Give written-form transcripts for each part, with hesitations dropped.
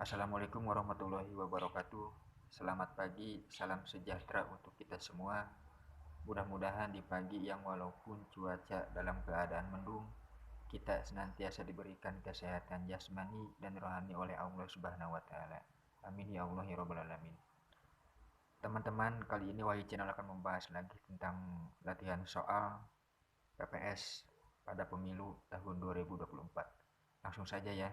Assalamualaikum warahmatullahi wabarakatuh. Selamat pagi, salam sejahtera untuk kita semua. Mudah-mudahan di pagi yang walaupun cuaca dalam keadaan mendung, kita senantiasa diberikan kesehatan jasmani dan rohani oleh Allah Subhanahu wa taala. Amin ya Allah ya rabbal alamin. Teman-teman, kali ini Wahyu Channel akan membahas lagi tentang latihan soal PPS pada pemilu tahun 2024. Langsung saja ya.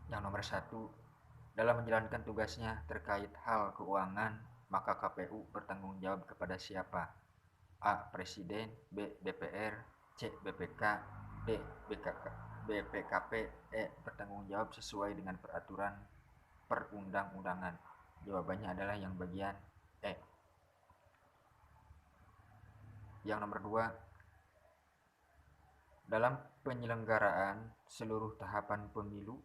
Yang nomor 1, dalam menjalankan tugasnya terkait hal keuangan, maka KPU bertanggung jawab kepada siapa? A. Presiden, B. DPR, C. BPK, D. BPKP, E. Bertanggung jawab sesuai dengan peraturan perundang-undangan. Jawabannya adalah yang bagian E. Yang nomor 2, dalam penyelenggaraan seluruh tahapan pemilu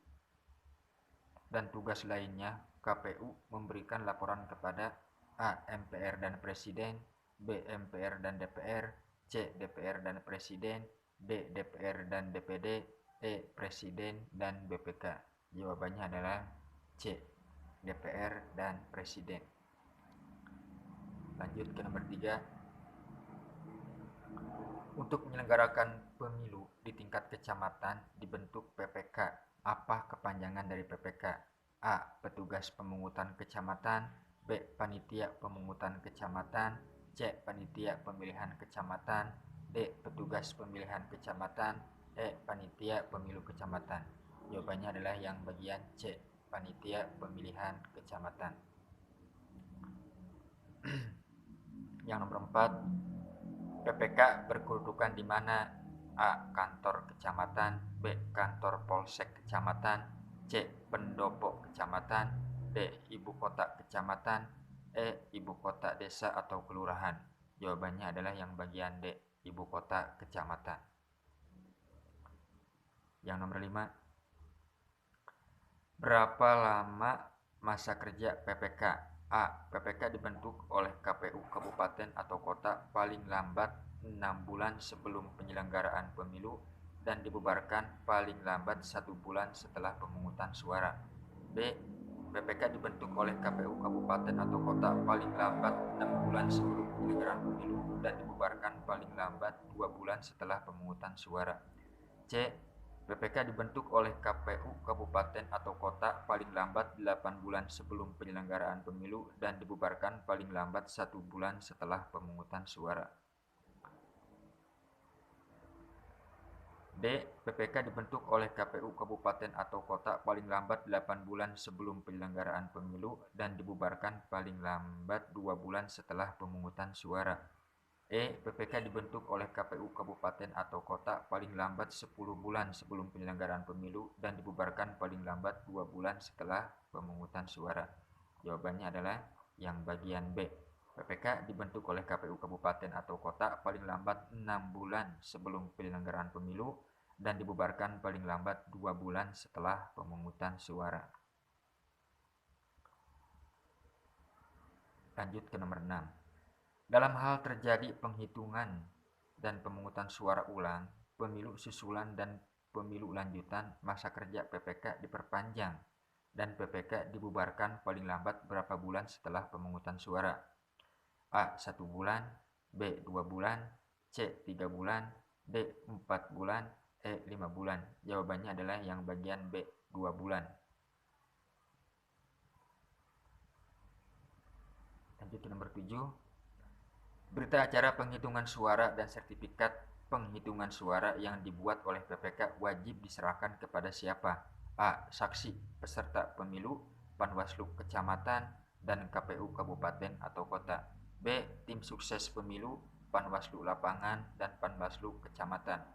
dan tugas lainnya, KPU memberikan laporan kepada A. MPR dan Presiden, B. MPR dan DPR, C. DPR dan Presiden, D. DPR dan DPD, E. Presiden dan BPK. Jawabannya adalah C. DPR dan Presiden. Lanjut ke nomor 3. Untuk menyelenggarakan pemilu di tingkat kecamatan dibentuk PPK. Apa kepanjangan dari PPK? A. Petugas pemungutan kecamatan, B. Panitia pemungutan kecamatan, C. Panitia pemilihan kecamatan, D. Petugas pemilihan kecamatan, E. Panitia pemilu kecamatan. Jawabannya adalah yang bagian C. Panitia pemilihan kecamatan. Yang nomor 4, PPK berkedudukan di mana? A. Kantor kecamatan, B. Kantor polsek kecamatan, C. Pendopo kecamatan, D. Ibu kota kecamatan, E. Ibu kota desa atau kelurahan. Jawabannya adalah yang bagian D. Ibu kota kecamatan. Yang nomor 5, berapa lama masa kerja PPK? A. PPK dibentuk oleh KPU kabupaten atau kota paling lambat 6 bulan sebelum penyelenggaraan pemilu dan dibubarkan paling lambat 1 bulan setelah pemungutan suara. B. PPK dibentuk oleh KPU kabupaten atau kota paling lambat 6 bulan sebelum penyelenggaraan pemilu dan dibubarkan paling lambat 2 bulan setelah pemungutan suara. C. PPK dibentuk oleh KPU kabupaten atau kota paling lambat 8 bulan sebelum penyelenggaraan pemilu dan dibubarkan paling lambat 1 bulan setelah pemungutan suara. D. PPK dibentuk oleh KPU kabupaten atau kota paling lambat 8 bulan sebelum penyelenggaraan pemilu dan dibubarkan paling lambat 2 bulan setelah pemungutan suara. E. PPK dibentuk oleh KPU kabupaten atau kota paling lambat 10 bulan sebelum penyelenggaraan pemilu dan dibubarkan paling lambat 2 bulan setelah pemungutan suara. Jawabannya adalah yang bagian B. PPK dibentuk oleh KPU kabupaten atau kota paling lambat 6 bulan sebelum penyelenggaraan pemilu dan dibubarkan paling lambat 2 bulan setelah pemungutan suara. Lanjut ke nomor 6. Dalam hal terjadi penghitungan dan pemungutan suara ulang, pemilu susulan dan pemilu lanjutan, masa kerja PPK diperpanjang dan PPK dibubarkan paling lambat berapa bulan setelah pemungutan suara? A. 1 bulan, B. 2 bulan, C. 3 bulan, D. 4 bulan, E. 5 bulan. Jawabannya adalah yang bagian B. 2 bulan. Lanjut ke nomor 7. Berita acara penghitungan suara dan sertifikat penghitungan suara yang dibuat oleh PPK wajib diserahkan kepada siapa? A. Saksi peserta pemilu, Panwaslu kecamatan, dan KPU kabupaten atau kota. B. Tim sukses pemilu, Panwaslu lapangan, dan Panwaslu kecamatan.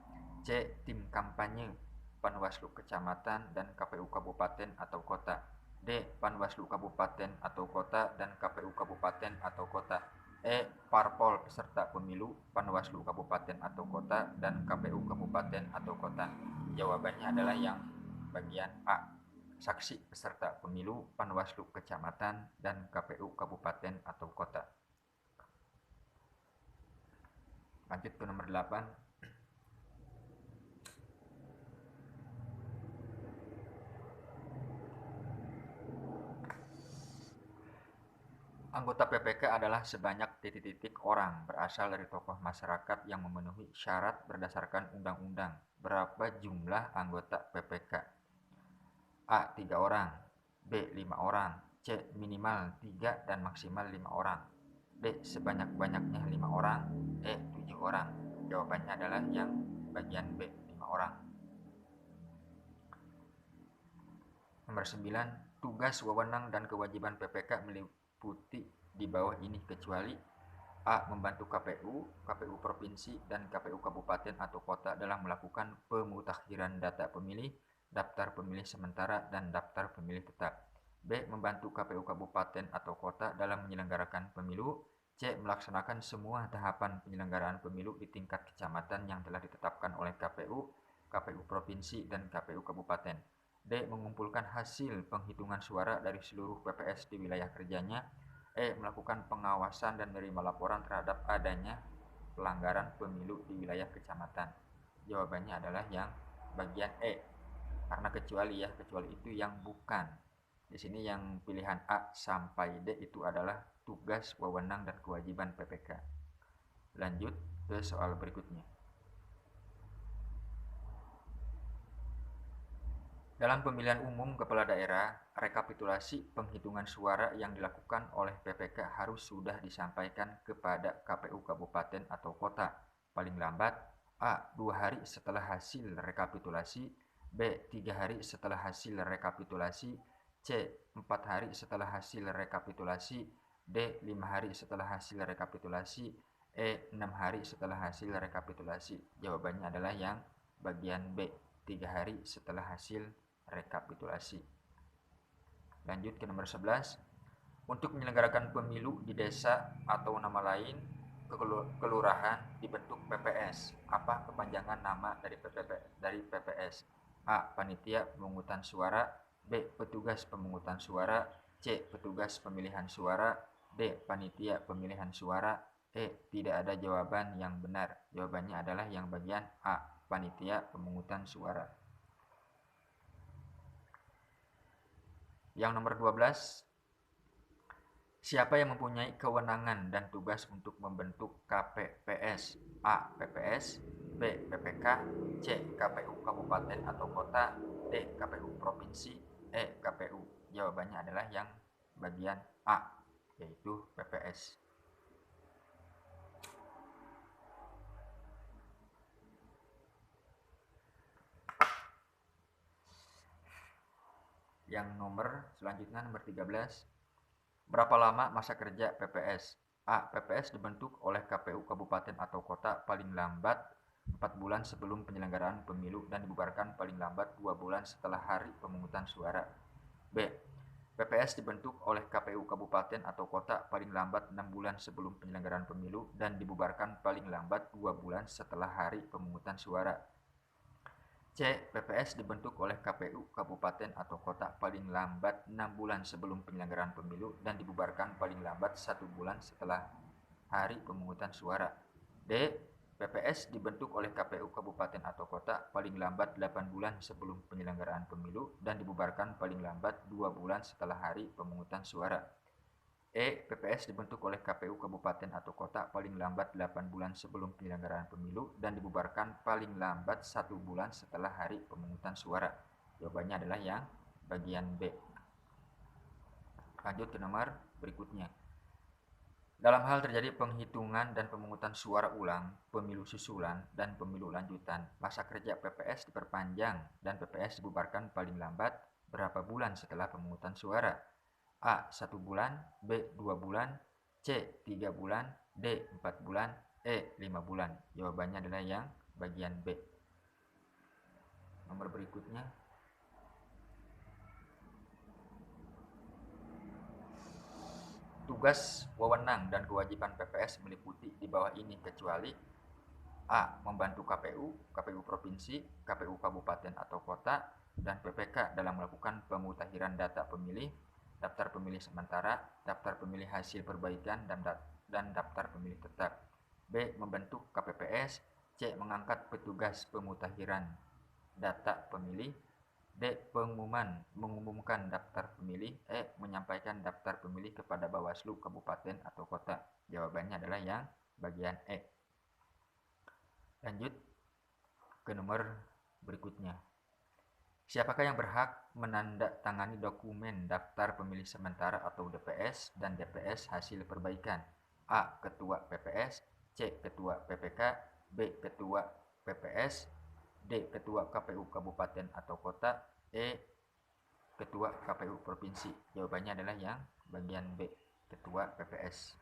C. Tim kampanye, Panwaslu kecamatan dan KPU kabupaten atau kota. D. Panwaslu kabupaten atau kota dan KPU kabupaten atau kota. E. Parpol peserta pemilu, Panwaslu kabupaten atau kota dan KPU kabupaten atau kota. Jawabannya adalah yang bagian A. Saksi peserta pemilu, Panwaslu kecamatan dan KPU kabupaten atau kota. Lanjut ke nomor 8. Anggota PPK adalah sebanyak titik-titik orang berasal dari tokoh masyarakat yang memenuhi syarat berdasarkan undang-undang. Berapa jumlah anggota PPK? A. 3 orang, B. 5 orang, C. minimal 3 dan maksimal 5 orang, D. sebanyak-banyaknya 5 orang, E. 7 orang. Jawabannya adalah yang bagian B, 5 orang. Nomor 9. Tugas, wewenang, dan kewajiban PPK meliputi di bawah ini kecuali A. Membantu KPU Provinsi, dan KPU Kabupaten atau Kota dalam melakukan pemutakhiran data pemilih, daftar pemilih sementara, dan daftar pemilih tetap. B. Membantu KPU Kabupaten atau Kota dalam menyelenggarakan pemilu. C. Melaksanakan semua tahapan penyelenggaraan pemilu di tingkat kecamatan yang telah ditetapkan oleh KPU Provinsi, dan KPU Kabupaten. D. Mengumpulkan hasil penghitungan suara dari seluruh PPS di wilayah kerjanya. E. Melakukan pengawasan dan menerima laporan terhadap adanya pelanggaran pemilu di wilayah kecamatan. Jawabannya adalah yang bagian E. Karena kecuali itu yang bukan. Di sini yang pilihan A sampai D itu adalah tugas, wewenang, dan kewajiban PPK. Lanjut ke soal berikutnya. Dalam pemilihan umum kepala daerah, rekapitulasi penghitungan suara yang dilakukan oleh PPK harus sudah disampaikan kepada KPU Kabupaten atau Kota paling lambat A. 2 hari setelah hasil rekapitulasi, B. 3 hari setelah hasil rekapitulasi, C. 4 hari setelah hasil rekapitulasi, D. 5 hari setelah hasil rekapitulasi, E. 6 hari setelah hasil rekapitulasi. Jawabannya adalah yang bagian B, 3 hari setelah hasil rekapitulasi. Lanjut ke nomor 11. Untuk menyelenggarakan pemilu di desa atau nama lain kelurahan dibentuk PPS. Apa kepanjangan nama dari PPS? A. Panitia pemungutan suara, B. Petugas pemungutan suara, C. Petugas pemilihan suara, D. Panitia pemilihan suara, E. Tidak ada jawaban yang benar. Jawabannya adalah yang bagian A. Panitia pemungutan suara. Yang nomor 12. Siapa yang mempunyai kewenangan dan tugas untuk membentuk KPPS? A. PPS, B. PPK, C. KPU Kabupaten atau Kota, D. KPU Provinsi, E. KPU. Jawabannya adalah yang bagian A, yaitu PPS. Yang nomor selanjutnya nomor 13. Berapa lama masa kerja PPS? A. PPS dibentuk oleh KPU Kabupaten atau Kota paling lambat 4 bulan sebelum penyelenggaraan pemilu dan dibubarkan paling lambat 2 bulan setelah hari pemungutan suara. B. PPS dibentuk oleh KPU Kabupaten atau Kota paling lambat 6 bulan sebelum penyelenggaraan pemilu dan dibubarkan paling lambat 2 bulan setelah hari pemungutan suara. C. PPS dibentuk oleh KPU Kabupaten atau Kota paling lambat 6 bulan sebelum penyelenggaraan pemilu dan dibubarkan paling lambat 1 bulan setelah hari pemungutan suara. D. PPS dibentuk oleh KPU Kabupaten atau Kota paling lambat 8 bulan sebelum penyelenggaraan pemilu dan dibubarkan paling lambat 2 bulan setelah hari pemungutan suara. E. PPS dibentuk oleh KPU Kabupaten atau Kota paling lambat 8 bulan sebelum penyelenggaraan pemilu dan dibubarkan paling lambat 1 bulan setelah hari pemungutan suara. Jawabannya adalah yang bagian B. Lanjut ke nomor berikutnya. Dalam hal terjadi penghitungan dan pemungutan suara ulang, pemilu susulan, dan pemilu lanjutan, masa kerja PPS diperpanjang dan PPS dibubarkan paling lambat berapa bulan setelah pemungutan suara? A. 1 bulan, B. 2 bulan, C. 3 bulan, D. 4 bulan, E. 5 bulan. Jawabannya adalah yang bagian B. Nomor berikutnya. Tugas, wewenang, dan kewajiban PPS meliputi di bawah ini kecuali A. Membantu KPU Provinsi, KPU Kabupaten atau Kota, dan PPK dalam melakukan pemutakhiran data pemilih, daftar pemilih sementara, daftar pemilih hasil perbaikan, dan daftar pemilih tetap. B. Membentuk KPPS. C. Mengangkat petugas pemutakhiran data pemilih. D. Mengumumkan daftar pemilih. E. Menyampaikan daftar pemilih kepada Bawaslu kabupaten atau kota. Jawabannya adalah yang bagian E. Lanjut ke nomor berikutnya. Siapakah yang berhak menandatangani dokumen daftar pemilih sementara atau DPS dan DPS hasil perbaikan? A. Ketua PPS. C. Ketua PPK. B. Ketua PPS. D. Ketua KPU Kabupaten atau Kota. E. Ketua KPU Provinsi. Jawabannya adalah yang bagian B. Ketua PPS.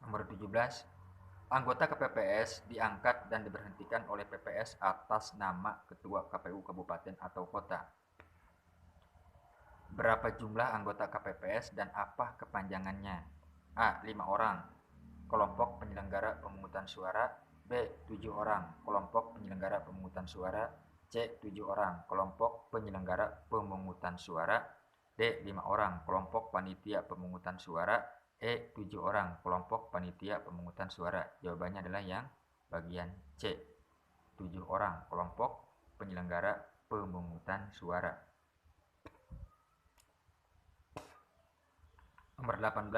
Nomor 17. Anggota KPPS diangkat dan diberhentikan oleh PPS atas nama Ketua KPU Kabupaten atau Kota. Berapa jumlah anggota KPPS dan apa kepanjangannya? A. 5 orang, kelompok penyelenggara pemungutan suara. B. 7 orang, kelompok penyelenggara pemungutan suara. C. 7 orang, kelompok penyelenggara pemungutan suara. D. 5 orang, kelompok panitia pemungutan suara. E. 7 orang, kelompok panitia pemungutan suara. Jawabannya adalah yang bagian C. 7 orang, kelompok penyelenggara pemungutan suara. Nomor 18.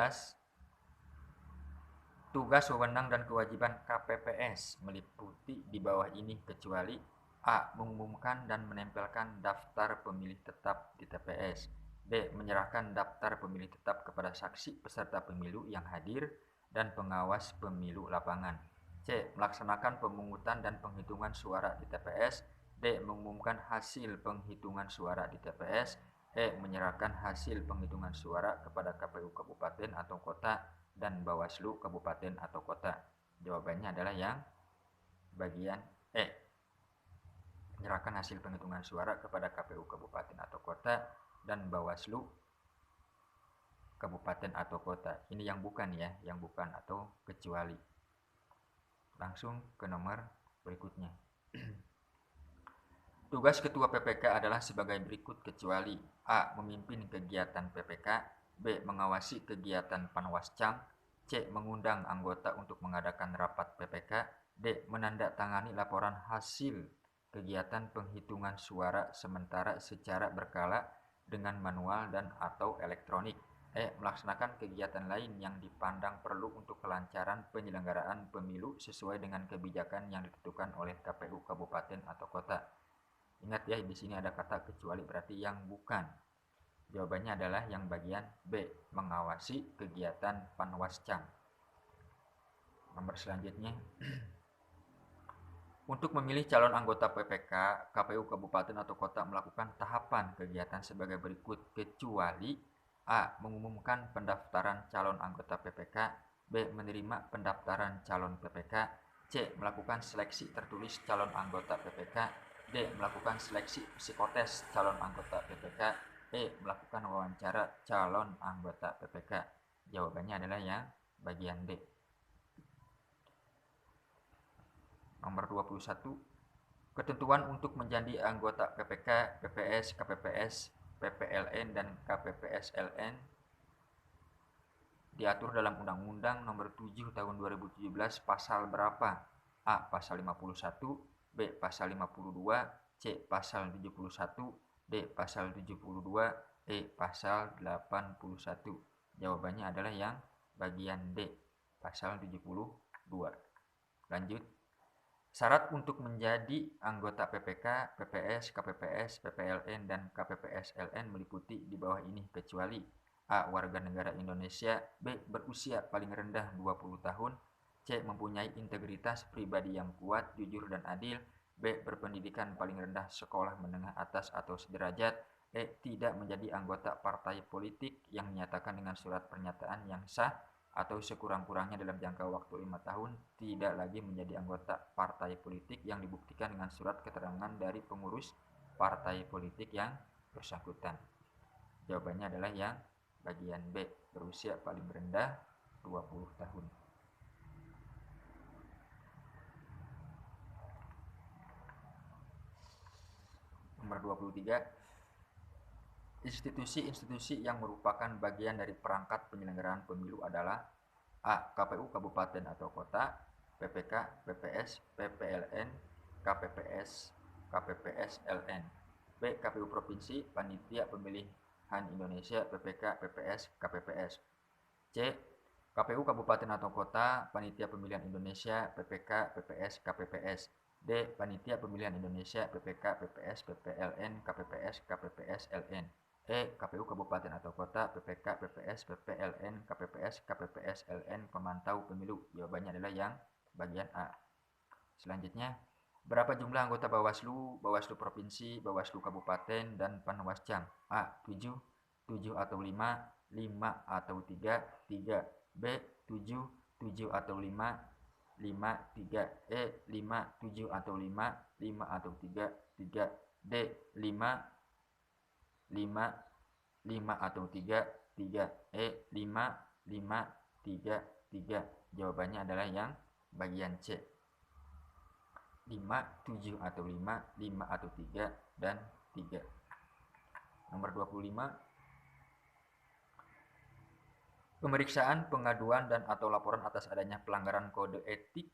Tugas, wewenang, dan kewajiban KPPS meliputi di bawah ini kecuali A. Mengumumkan dan menempelkan daftar pemilih tetap di TPS. B. Menyerahkan daftar pemilih tetap kepada saksi peserta pemilu yang hadir dan pengawas pemilu lapangan. C. Melaksanakan pemungutan dan penghitungan suara di TPS. D. Mengumumkan hasil penghitungan suara di TPS. E. Menyerahkan hasil penghitungan suara kepada KPU Kabupaten atau Kota dan Bawaslu Kabupaten atau Kota. Jawabannya adalah yang bagian E. Menyerahkan hasil penghitungan suara kepada KPU Kabupaten atau Kota dan Bawaslu Kabupaten atau Kota. Ini yang bukan ya, yang bukan atau kecuali. Langsung ke nomor berikutnya. Tugas Ketua PPK adalah sebagai berikut kecuali A. Memimpin kegiatan PPK. B. Mengawasi kegiatan Panwascam. C. Mengundang anggota untuk mengadakan rapat PPK. D. Menandatangani laporan hasil kegiatan penghitungan suara sementara secara berkala dengan manual dan atau elektronik. E. Melaksanakan kegiatan lain yang dipandang perlu untuk kelancaran penyelenggaraan pemilu sesuai dengan kebijakan yang ditentukan oleh KPU Kabupaten atau Kota. Ingat ya, di sini ada kata kecuali, berarti yang bukan. Jawabannya adalah yang bagian B. Mengawasi kegiatan Panwascam. Nomor selanjutnya. Untuk memilih calon anggota PPK, KPU Kabupaten atau Kota melakukan tahapan kegiatan sebagai berikut kecuali A. Mengumumkan pendaftaran calon anggota PPK. B. Menerima pendaftaran calon PPK. C. Melakukan seleksi tertulis calon anggota PPK. D. Melakukan seleksi psikotes calon anggota PPK. E. Melakukan wawancara calon anggota PPK. Jawabannya adalah yang bagian D. Nomor 21. Ketentuan untuk menjadi anggota PPK, PPS, KPPS, PPLN, dan KPPSLN diatur dalam Undang-Undang Nomor 7 Tahun 2017 pasal berapa? A. Pasal 51. B. Pasal 52. C. Pasal 71. D. Pasal 72. E. Pasal 81. Jawabannya adalah yang bagian D. Pasal 72. Lanjut. Syarat untuk menjadi anggota PPK, PPS, KPPS, PPLN, dan KPPSLN meliputi di bawah ini kecuali A. Warga negara Indonesia. B. Berusia paling rendah 20 tahun. C. Mempunyai integritas pribadi yang kuat, jujur, dan adil. B. Berpendidikan paling rendah sekolah menengah atas atau sederajat. E. Tidak menjadi anggota partai politik yang menyatakan dengan surat pernyataan yang sah atau sekurang-kurangnya dalam jangka waktu 5 tahun tidak lagi menjadi anggota partai politik yang dibuktikan dengan surat keterangan dari pengurus partai politik yang bersangkutan. Jawabannya adalah yang bagian B. Berusia paling rendah 20 tahun. Nomor 23. Institusi-institusi yang merupakan bagian dari perangkat penyelenggaraan pemilu adalah A. KPU Kabupaten atau Kota, PPK, PPS, PPLN, KPPS, KPPS LN. B. KPU Provinsi, Panitia Pemilihan Indonesia, PPK, PPS, KPPS. C. KPU Kabupaten atau Kota, Panitia Pemilihan Indonesia, PPK, PPS, KPPS. D. Panitia Pemilihan Indonesia, PPK, PPS, PPLN, KPPS, KPPS, LN. E. KPU Kabupaten atau Kota, PPK, PPS, PPLN, KPPS, KPPS, LN, pemantau pemilu. Jawabannya adalah yang bagian A. Selanjutnya, berapa jumlah anggota Bawaslu, Bawaslu Provinsi, Bawaslu Kabupaten, dan Panwascam? A. 7, 7 atau 5, 5 atau 3, 3. B. 7, 7 atau 5, 5, 3. E. 5, 7 atau 5, 5 atau 3, 3. D. 5, 5, 5 atau 3, 3. E. 5, 5, 3, 3. Jawabannya adalah yang bagian C. 5, 7 atau 5, 5 atau 3, dan 3. Nomor 25. Pemeriksaan, pengaduan, dan atau laporan atas adanya pelanggaran kode etik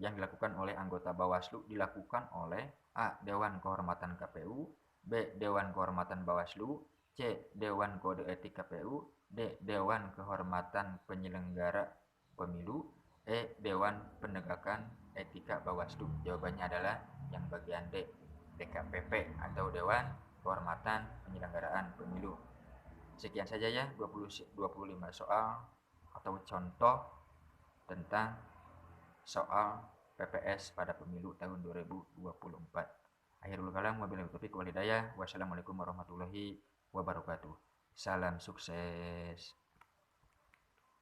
yang dilakukan oleh anggota Bawaslu dilakukan oleh A. Dewan Kehormatan KPU, B. Dewan Kehormatan Bawaslu, C. Dewan Kode Etik KPU, D. Dewan Kehormatan Penyelenggara Pemilu, E. Dewan Penegakan Etika Bawaslu. Jawabannya adalah yang bagian D, DKPP atau Dewan Kehormatan Penyelenggaraan Pemilu. Sekian saja ya 25 soal atau contoh tentang soal PPS pada pemilu tahun 2024. Akhirul kalam, wabillahi taufiq wal hidayah. Wassalamualaikum warahmatullahi wabarakatuh. Salam sukses.